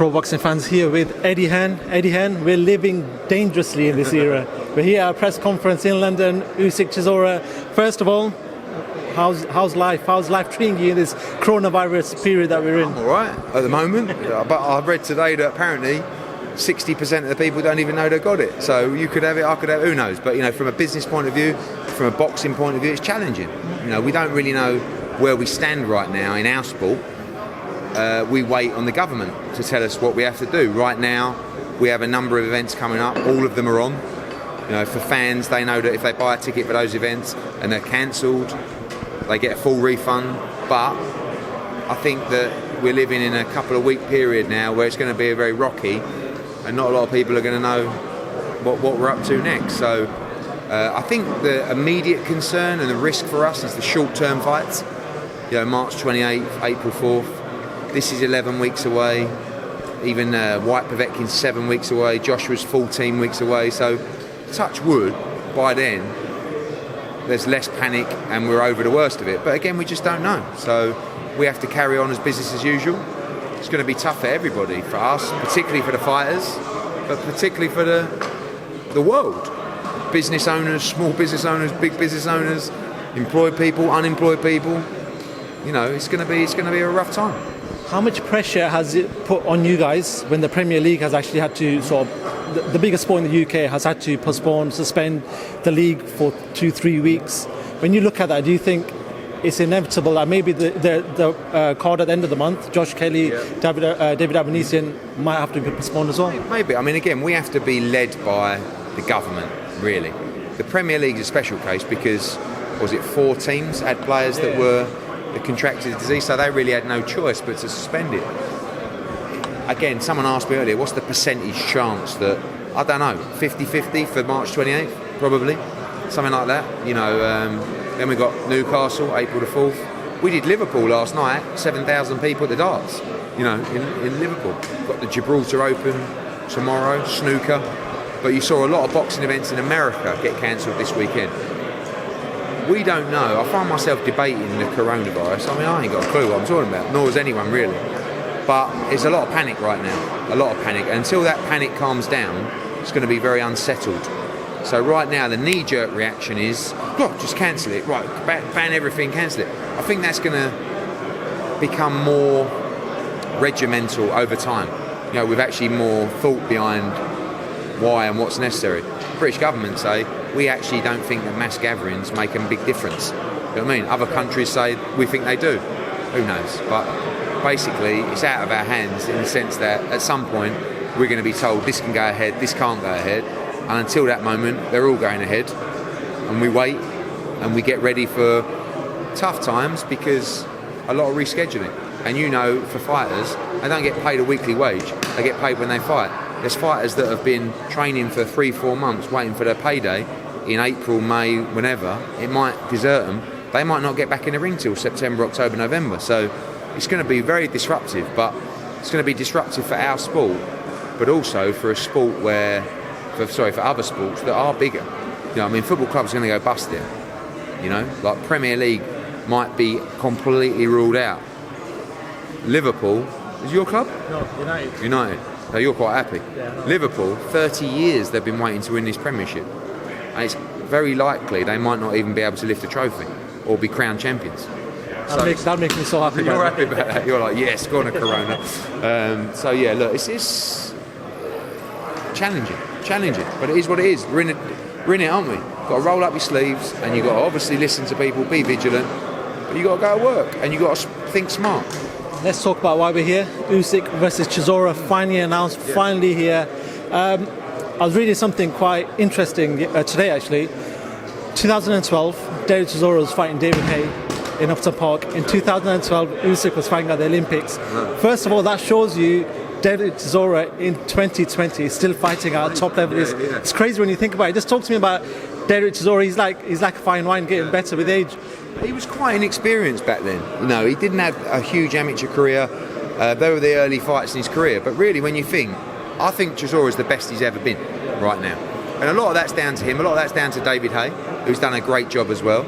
Pro boxing fans here with Eddie Hearn. Eddie Hearn, we're living dangerously in this era. We're here at a press conference in London. Usyk-Chisora. First of all, how's life? How's life treating you in this coronavirus period that we're in? I'm all right at the moment, but I read today that apparently 60% of the people don't even know they've got it. So you could have it, I could have it, who knows? But you know, from a business point of view, from a boxing point of view, it's challenging. You know, we don't really know where we stand right now in our sport. We wait on the government to tell us what we have to do. Right now, we have a number of events coming up. All of them are on. You know, for fans, they know that if they buy a ticket for those events and they're cancelled, they get a full refund. But I think that we're living in a couple of week period now where it's going to be very rocky, and not a lot of people are going to know what we're up to next. So I think the immediate concern and the risk for us is the short-term fights. You know, March 28th, April 4th. This is 11 weeks away. Even White Povetkin's 7 weeks away. Joshua's 14 weeks away. So, touch wood, by then, there's less panic and we're over the worst of it. But again, we just don't know. So, we have to carry on as business as usual. It's going to be tough for everybody, for us, particularly for the fighters, but particularly for the world. Business owners, small business owners, big business owners, employed people, unemployed people. You know, it's going to be a rough time. How much pressure has it put on you guys when the Premier League has actually had to the biggest sport in the UK has had to suspend the league for 2-3 weeks? When you look at that, do you think it's inevitable that maybe the card at the end of the month, Josh Kelly, David Avanesian, might have to be postponed as well? Maybe. I mean, again, we have to be led by the government, really. The Premier League is a special case because, was it 4 teams had players that were contracted the disease, so they really had no choice but to suspend it. Again, someone asked me earlier, what's the percentage chance that, I don't know, 50-50 for March 28th, probably, something like that. You know, then we got Newcastle, April the 4th. We did Liverpool last night, 7,000 people at the darts, you know, in Liverpool. Got the Gibraltar Open tomorrow, snooker. But you saw a lot of boxing events in America get cancelled this weekend. We don't know. I find myself debating the coronavirus. I mean, I ain't got a clue what I'm talking about, nor has anyone really. But there's a lot of panic right now, a lot of panic. And until that panic calms down, it's going to be very unsettled. So right now, the knee-jerk reaction is, look, just cancel it. Right, ban everything, cancel it. I think that's going to become more regimental over time. You know, with actually more thought behind why and what's necessary. The British government say, we actually don't think that mass gatherings make a big difference. You know what I mean? Other countries say we think they do. Who knows? But basically, it's out of our hands in the sense that at some point we're going to be told this can go ahead, this can't go ahead. And until that moment, they're all going ahead. And we wait and we get ready for tough times because a lot of rescheduling. And you know, for fighters, they don't get paid a weekly wage. They get paid when they fight. There's fighters that have been training for 3-4 months waiting for their payday in April, May, whenever. It might desert them. They might not get back in the ring till September, October, November. So it's going to be very disruptive, but it's going to be disruptive for our sport, but also for a sport for other sports that are bigger. You know, I mean, football clubs are going to go bust there. You know, like Premier League might be completely ruled out. Liverpool, is your club? No, United. United. So you're quite happy. Yeah. Liverpool, 30 years they've been waiting to win this Premiership. And it's very likely they might not even be able to lift a trophy or be crowned champions. That makes me so happy. You're happy about that. You're like, yes, go on a Corona. So yeah, look, it's challenging, but it is what it is. We're in it, aren't we? Got to roll up your sleeves, and you've got to obviously listen to people, be vigilant, but you've got to go to work, and you've got to think smart. Let's talk about why we're here. Usyk versus Chisora finally announced, finally here. I was reading something quite interesting today, actually. 2012, David Chisora was fighting David Haye in Upton Park. In 2012, Usyk was fighting at the Olympics. First of all, that shows you David Chisora in 2020 is still fighting at a top level. It's crazy when you think about it. Just talk to me about David Chisora. He's like a fine wine, getting better with age. He was quite inexperienced back then. You know, he didn't have a huge amateur career. They were the early fights in his career. But really, when you think, I think Chisora is the best he's ever been right now. And a lot of that's down to him. A lot of that's down to David Haye, who's done a great job as well.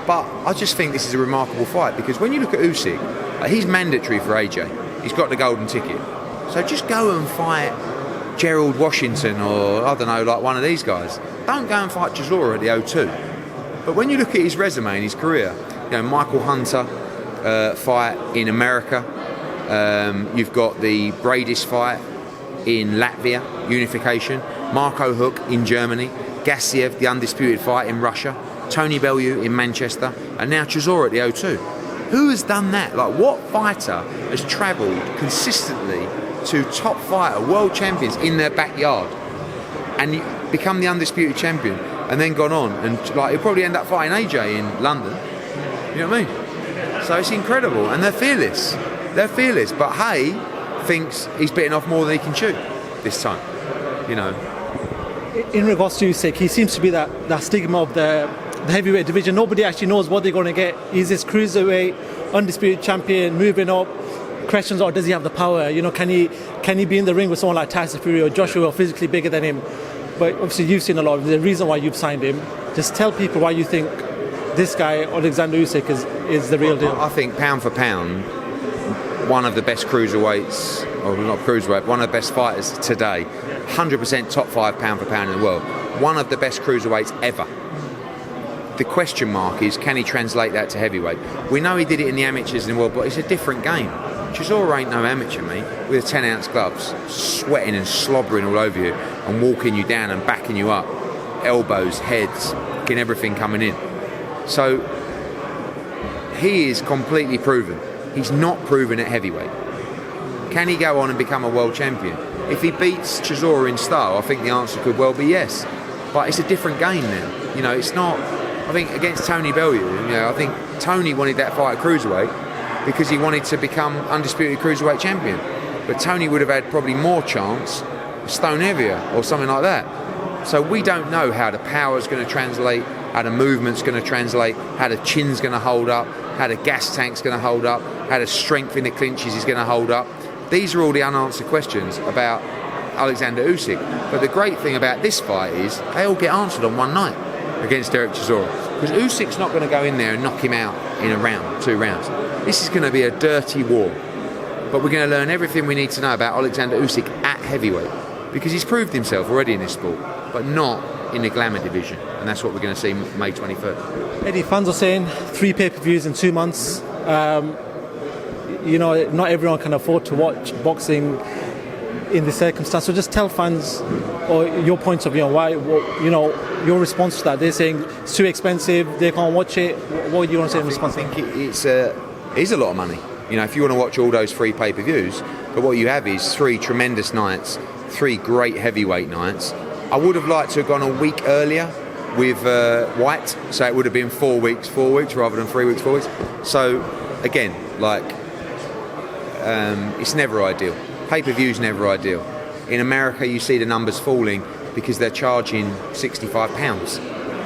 But I just think this is a remarkable fight because when you look at Usyk, he's mandatory for AJ. he's got the golden ticket. So just go and fight Gerald Washington or, I don't know, like one of these guys. Don't go and fight Chisora at the O2. But when you look at his resume and his career, Michael Hunter fight in America. You've got the Bradis fight in Latvia, unification. Marco Huck in Germany. Gassiev, the undisputed fight in Russia. Tony Bellew in Manchester. And now Chisora at the O2. Who has done that? Like, what fighter has travelled consistently to top fighter, world champions in their backyard and become the undisputed champion and then gone on and like he'll probably end up fighting AJ in London. You know what I mean? So it's incredible, and they're fearless. But Hay thinks he's bitten off more than he can chew this time. In regards to Usyk, he seems to be that stigma of the heavyweight division. Nobody actually knows what they're going to get. He's this cruiserweight undisputed champion moving up. Questions are, does he have the power? Can he be in the ring with someone like Tyson Fury or Joshua, physically bigger than him? But obviously you've seen a lot of the reason why you've signed him. Just tell people why you think this guy, Alexander Usyk, is the real deal. I think pound for pound, one of the best cruiserweights, or not cruiserweight, one of the best fighters today. 100% top 5 pound for pound in the world. One of the best cruiserweights ever. The question mark is, can he translate that to heavyweight? We know he did it in the amateurs in the world, but it's a different game. Chisora ain't no amateur, mate, with 10-ounce gloves, sweating and slobbering all over you and walking you down and backing you up. Elbows, heads, getting everything coming in. So he is completely proven. He's not proven at heavyweight. Can he go on and become a world champion? If he beats Chisora in style, I think the answer could well be yes. But it's a different game now. It's not... I think against Tony Bellew, I think Tony wanted that fight at cruiserweight because he wanted to become undisputed cruiserweight champion. But Tony would have had probably more chance stone heavier or something like that. So we don't know how the power's going to translate, how the movement's going to translate, how the chin's going to hold up, how the gas tank's going to hold up, how the strength in the clinches is going to hold up. These are all the unanswered questions about Alexander Usyk. But the great thing about this fight is they all get answered on one night against Derek Chisora. Because Usyk's not going to go in there and knock him out in a round, 2 rounds. This is going to be a dirty war. But we're going to learn everything we need to know about Alexander Usyk at heavyweight. Because he's proved himself already in this sport, but not in the glamour division. And that's what we're going to see May 23rd. Eddie, fans are saying 3 pay-per-views in 2 months. Not everyone can afford to watch boxing in this circumstance. So just tell fans or your points of view on why, your response to that. They're saying it's too expensive, they can't watch it. What do you want to say in response? I think it is a lot of money. If you want to watch all those 3 pay-per-views, but what you have is 3 tremendous nights, 3 great heavyweight nights. I would have liked to have gone a week earlier with White, so it would have been 4 weeks rather than 3 weeks, 4 weeks. So again, it's never ideal. Pay-per-view's never ideal. In America, you see the numbers falling because they're charging £65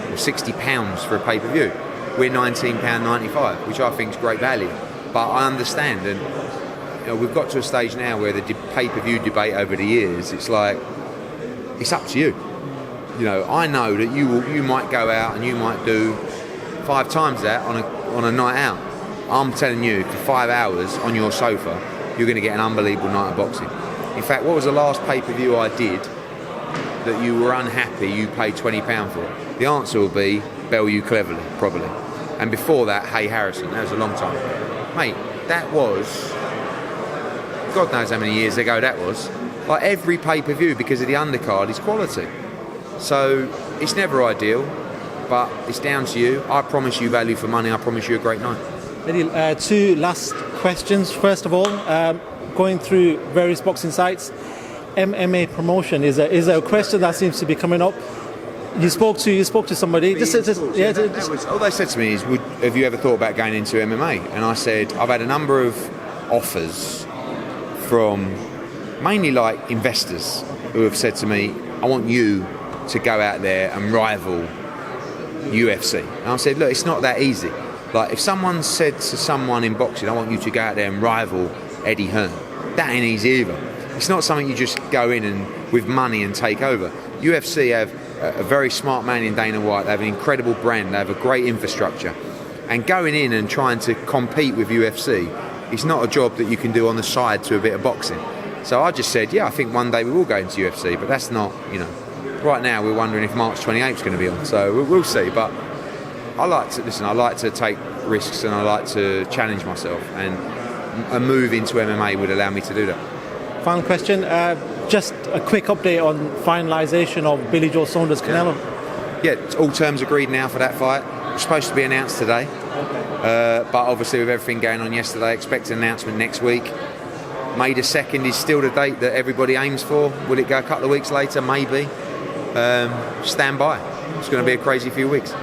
or £60 for a pay-per-view. We're £19.95, which I think is great value. But I understand, and we've got to a stage now where the pay-per-view debate over the years, it's like, it's up to you. I know that you might go out and you might do 5 times that on a night out. I'm telling you, for 5 hours on your sofa, you're going to get an unbelievable night of boxing. In fact, what was the last pay-per-view I did that you were unhappy you paid £20 for? The answer will be Bellew Cleverly, probably. And before that, Hay Harrison. That was a long time ago. Mate, that was... God knows how many years ago that was. Like every pay-per-view, because of the undercard, is quality. So it's never ideal, but it's down to you. I promise you value for money. I promise you a great night. Eddie, 2 last questions. First of all, going through various boxing sites, MMA promotion is a question that seems to be coming up. You spoke to somebody. All they said to me is, have you ever thought about going into MMA? And I said, I've had a number of offers from mainly investors who have said to me, I want you to go out there and rival UFC. And I said, look, it's not that easy. If someone said to someone in boxing, I want you to go out there and rival Eddie Hearn, that ain't easy either. It's not something you just go in and with money and take over. UFC have a very smart man in Dana White. They have an incredible brand. They have a great infrastructure. And going in and trying to compete with UFC it's not a job that you can do on the side to a bit of boxing. So I just said, yeah, I think one day we will go into UFC, but that's not, you know, right now we're wondering if March 28th is going to be on. So we'll see. But I like to take risks, and I like to challenge myself, and a move into MMA would allow me to do that. Final question, just a quick update on finalisation of Billy Joe Saunders Canelo. Yeah, all terms agreed now for that fight. It's supposed to be announced today, but obviously with everything going on yesterday, expect an announcement next week. May the 2nd is still the date that everybody aims for. Will it go a couple of weeks later? Maybe. Stand by. It's going to be a crazy few weeks.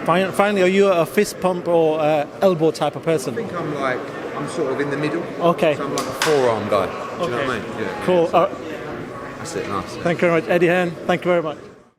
Finally, are you a fist pump or elbow type of person? I think I'm sort of in the middle. Okay. So I'm like a forearm guy. Do you know what I mean? Yeah. Cool. That's it, nice. Thank you very much, Eddie Hearn. Thank you very much.